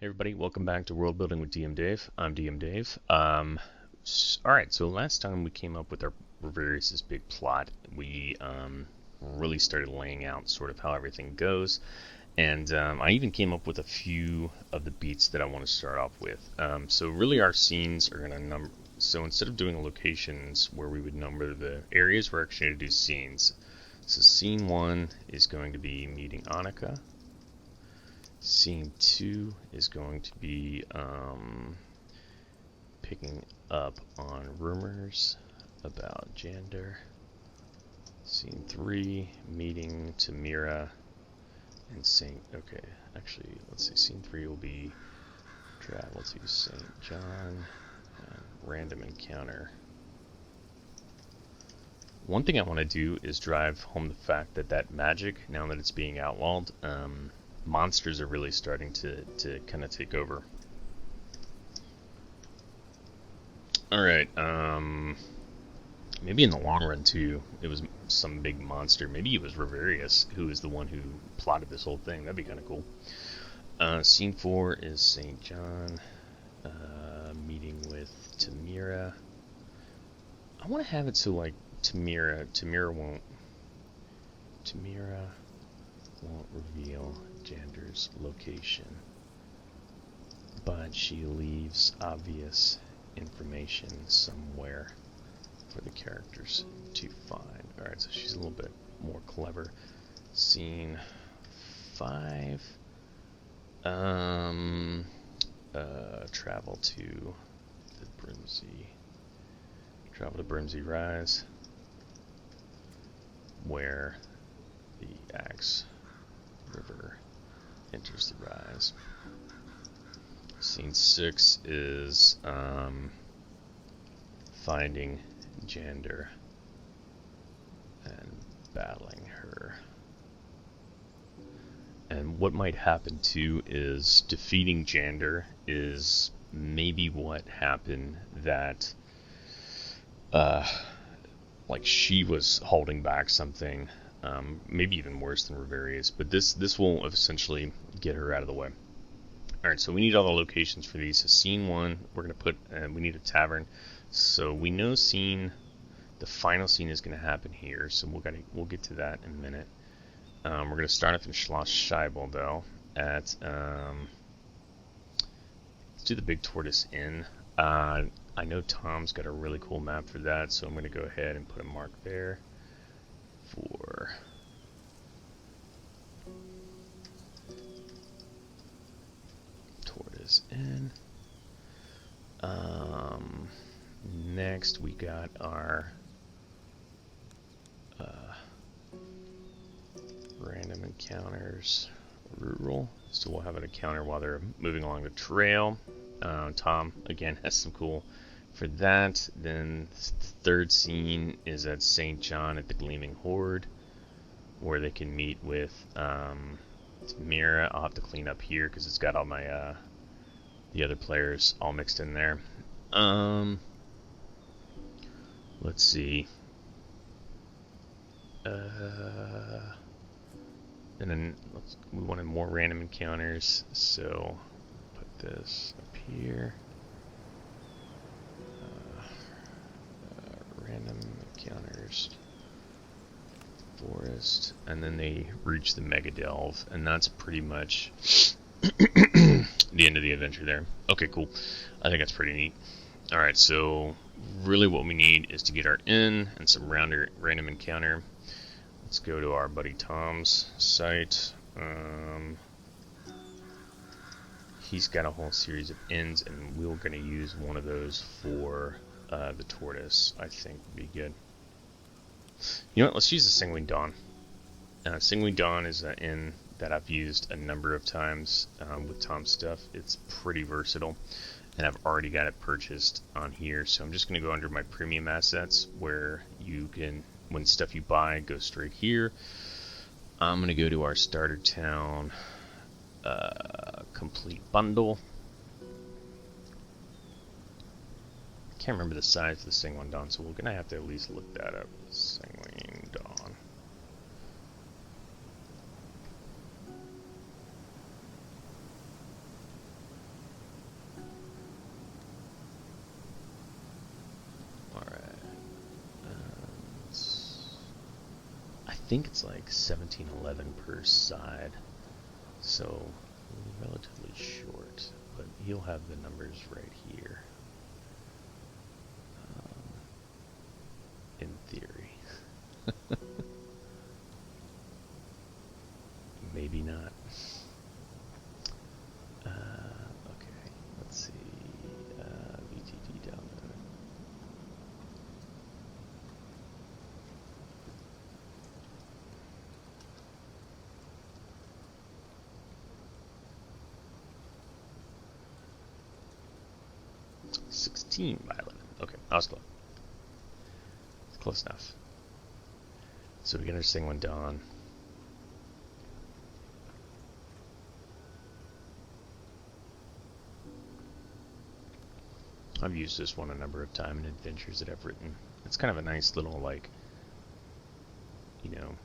Hey everybody, welcome back to World Building with DMDave. I'm DMDave. Alright, so last time we came up with our Riverius' big plot, we really started laying out sort of how everything goes, and I even came up with a few of the beats that I want to start off with. So really our scenes are going to number, so instead of doing locations where we would number the areas, we're actually going to do scenes. So scene 1 is going to be meeting Annika. Scene 2 is going to be picking up on rumors about Jander. Scene 3, meeting Tamira and Saint. Okay, actually, let's see. Scene 3 will be travel to St. John and random encounter. One thing I want to do is drive home the fact that magic, now that it's being outlawed, monsters are really starting to kind of take over. Alright, maybe in the long run too, it was some big monster. Maybe it was Riverius who is the one who plotted this whole thing. That'd be kind of cool. Scene 4 is St. John, meeting with Tamira. I want to have it so like Tamira won't reveal Jander's location, but she leaves obvious information somewhere for the characters to find. Alright, so she's a little bit more clever. Scene 5, travel to Brimsey Rise, where the Axe River enters the rise. Scene 6 is finding Jander and battling her. And what might happen too is defeating Jander is maybe what happened that like she was holding back something. Maybe even worse than Riverius, but this will essentially get her out of the way. Alright, so we need all the locations for these. So scene 1, we're going to put, we need a tavern. So we know the final scene is going to happen here, so we'll get to that in a minute. We're going to start off in Schloss Scheibel, though, at, let's do the Big Tortoise Inn. I know Tom's got a really cool map for that, so I'm going to go ahead and put a mark there for Tortoise Inn. Next we got our random encounters rural, so we'll have an encounter while they're moving along the trail. Tom again has some cool for that. Then the third scene is at St. John at the Gleaming Horde, where they can meet with Tamira. I'll have to clean up here because it's got all my the other players all mixed in there. Let's see. And then we wanted more random encounters, so put this up here. Random encounters, forest, and then they reach the Mega Delve, and that's pretty much the end of the adventure there. Okay, cool. I think that's pretty neat. Alright, so really what we need is to get our inn and some random encounter. Let's go to our buddy Tom's site. He's got a whole series of inns, and we're going to use one of those for the tortoise. I think would be good. You know what? Let's use the Singling Dawn. Singling Dawn is an inn that I've used a number of times with Tom's stuff. It's pretty versatile, and I've already got it purchased on here. So I'm just going to go under my premium assets, where you can, when stuff you buy goes straight here. I'm going to go to our starter town complete bundle. Can't remember the size of the Singling Dawn, so we're going to have to at least look that up. Singling Dawn. think it's like 1711 per side, so relatively short, but he'll have the numbers right here, in theory. Maybe not. Okay, let's see. VTD download. $16 by 11. Okay, I was close. Close enough. So we get our thing when dawn. I've used this one a number of times in adventures that I've written. It's kind of a nice little, like, you know,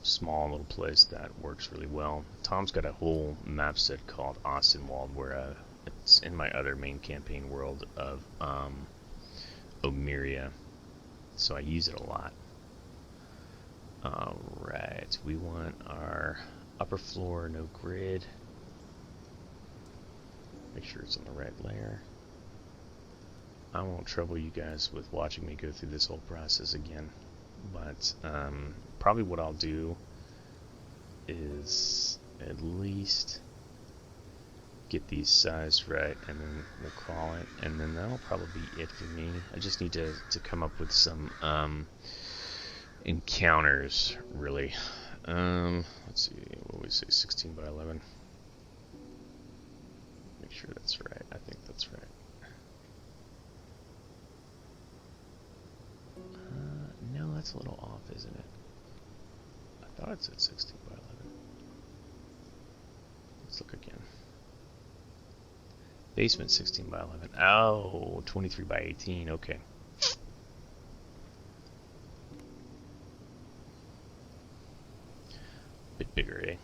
small little place that works really well. Tom's got a whole map set called Austinwald, where it's in my other main campaign world of Omeria, so I use it a lot. Alright, we want our upper floor, no grid. Make sure it's on the right layer. I won't trouble you guys with watching me go through this whole process again, but probably what I'll do is at least get these sized right, and then we'll call it, and then that'll probably be it for me. I just need to come up with some encounters, really. Let's see, what we say, 16 by 11. Make sure that's right. I think that's right. No, that's a little off, isn't it? I thought it said 16 by 11. Let's look again. Basement 16 by 11. Oh, 23 by 18. Okay. Bit bigger, eh?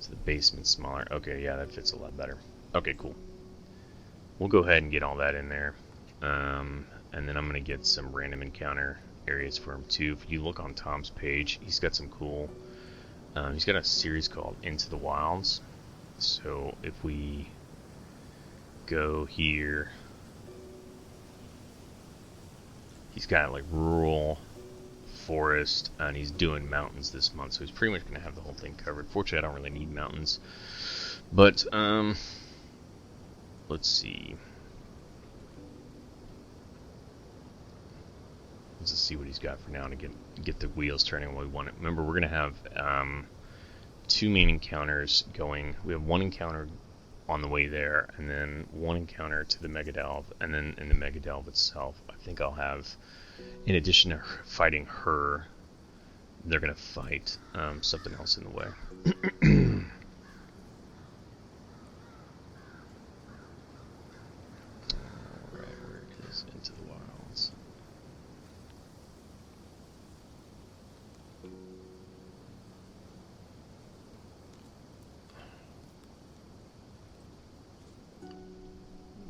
So the basement's smaller. Okay, yeah, that fits a lot better. Okay, cool. We'll go ahead and get all that in there. And then I'm going to get some random encounter areas for him too. If you look on Tom's page, he's got some cool... he's got a series called Into the Wilds. So if we go here, he's got like rural, forest, and he's doing mountains this month. So he's pretty much going to have the whole thing covered. Fortunately, I don't really need mountains. But, let's see. Let's just see what he's got for now to get the wheels turning when we want it. Remember, we're going to have two main encounters going. We have one encounter on the way there, and then one encounter to the Mega Delve, and then in the Mega Delve itself, I think I'll have, in addition to fighting her, they're going to fight something else in the way.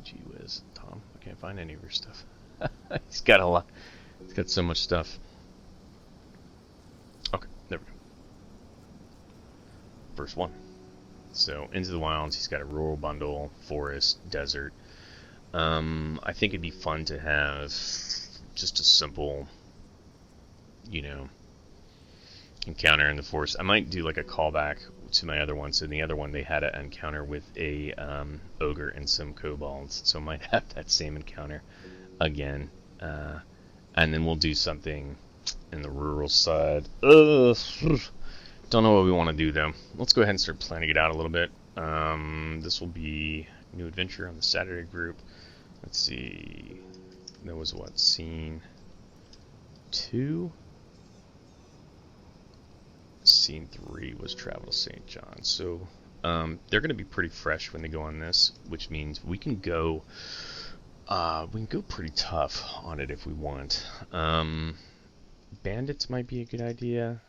Gee whiz, Tom, I can't find any of your stuff. He's got a lot. He's got so much stuff. Okay, there we go. First one. So, Into the Wilds, he's got a rural bundle, forest, desert. I think it'd be fun to have just a simple, you know, encounter in the forest. I might do like a callback to my other one. So in the other one, they had an encounter with a ogre and some kobolds. So I might have that same encounter again. And then we'll do something in the rural side. Don't know what we want to do though. Let's go ahead and start planning it out a little bit. This will be new adventure on the Saturday group. Let's see. That was what, scene 2? Scene 3 was travel to St. John. So they're going to be pretty fresh when they go on this, which means we can go pretty tough on it if we want. Bandits might be a good idea.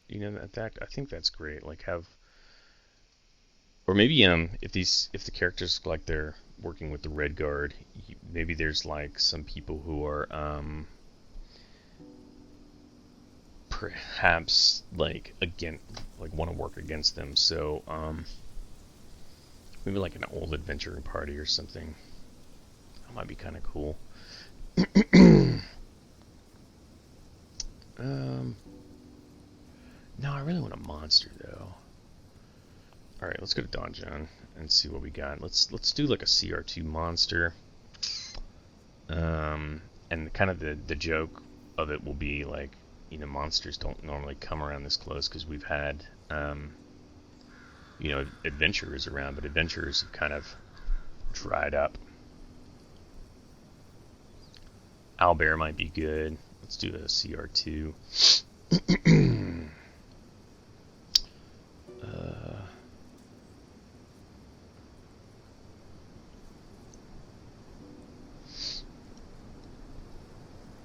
You know, that I think that's great. Like have, or maybe if the characters like they're working with the Red Guard, maybe there's like some people who are perhaps like want to work against them. So maybe like an old adventuring party or something. That might be kind of cool. No, I really want a monster though. All right, let's go to Donjon and see what we got. Let's do like a CR2 monster. And kind of the joke of it will be like, you know, monsters don't normally come around this close because we've had, you know, adventurers around, but adventurers have kind of dried up. Owlbear might be good. Let's do a CR2.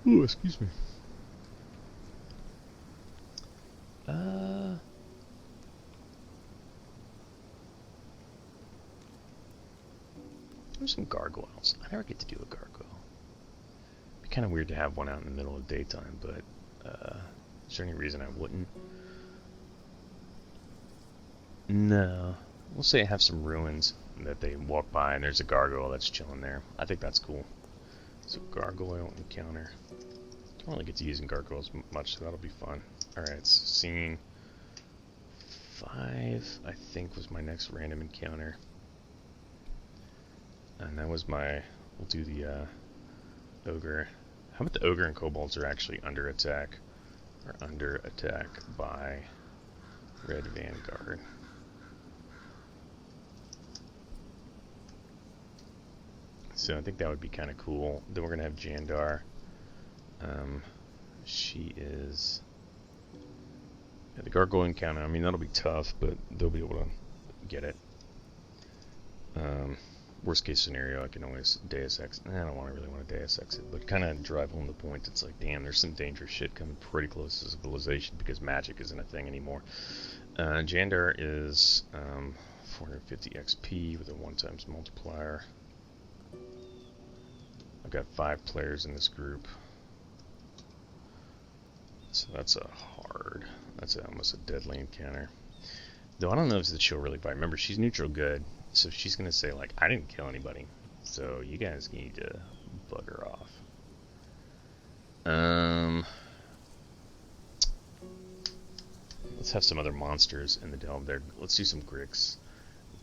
Ooh, excuse me. There's some gargoyles. I never get to do a gargoyle. It'd be kind of weird to have one out in the middle of the daytime, but is there any reason I wouldn't? No. We'll say I have some ruins that they walk by and there's a gargoyle that's chilling there. I think that's cool. So gargoyle encounter. Don't really get to using gargoyles much, so that'll be fun. Alright, so scene 5, I think, was my next random encounter. And that was my, we'll do the ogre. How about the ogre and kobolds are actually under attack? Or under attack by Red Vanguard. So I think that would be kind of cool. Then we're going to have Jandar. She is... Yeah, the gargoyle encounter, I mean, that'll be tough, but they'll be able to get it. Worst case scenario, I can always Deus Ex. I don't really want to Deus Ex it, but kind of drive home the point. It's like, damn, there's some dangerous shit coming pretty close to civilization because magic isn't a thing anymore. Jandar is 450 XP with a 1x multiplier. I've got 5 players in this group. So that's almost a deadly encounter. Though I don't know if she'll really fight. Remember, she's neutral good, so she's going to say, like, I didn't kill anybody, so you guys need to bugger off. Let's have some other monsters in the delve there. Let's do some Gricks.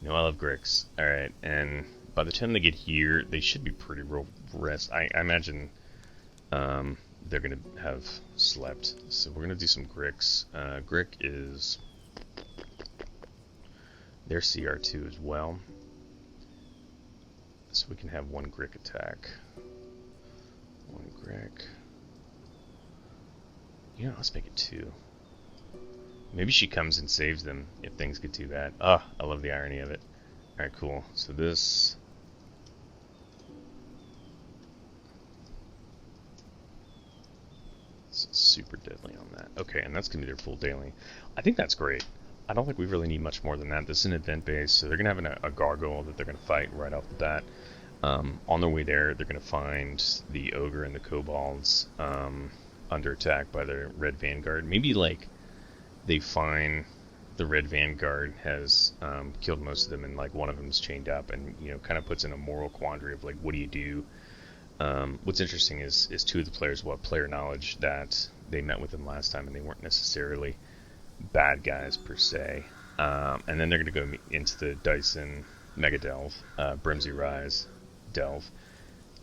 You know I love Gricks. Alright, and by the time they get here, they should be pretty rest. I imagine they're going to have slept. So we're going to do some Gricks. Grick is their CR2 as well. So we can have 1 Grick attack. 1 Grick. You know, let's make it 2. Maybe she comes and saves them if things get too bad. Ah, I love the irony of it. Alright, cool. So this... super deadly on that. Okay, and that's going to be their full daily. I think that's great. I don't think we really need much more than that. This is an event base, so they're going to have a gargoyle that they're going to fight right off the bat. On their way there, they're going to find the ogre and the kobolds under attack by the Red Vanguard. Maybe, like, they find the Red Vanguard has killed most of them, and, like, one of them is chained up, and, you know, kind of puts in a moral quandary of, like, what do you do? What's interesting is 2 of the players will have player knowledge that they met with them last time, and they weren't necessarily bad guys per se. And then they're going to go into the Dyson Mega Delve, Brimsy Rise Delve,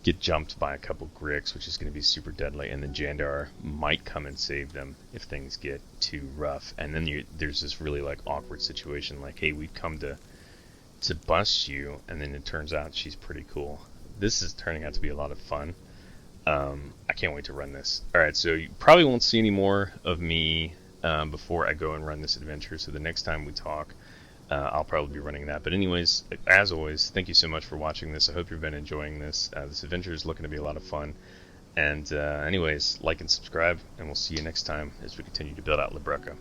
get jumped by a couple Gricks, which is going to be super deadly, and then Jandar might come and save them if things get too rough. And then there's this really, like, awkward situation, like, hey, we've come to bust you, and then it turns out she's pretty cool. This is turning out to be a lot of fun. I can't wait to run this. Alright, so you probably won't see any more of me before I go and run this adventure. So the next time we talk, I'll probably be running that. But anyways, as always, thank you so much for watching this. I hope you've been enjoying this. This adventure is looking to be a lot of fun. And anyways, like and subscribe, and we'll see you next time as we continue to build out La Breca.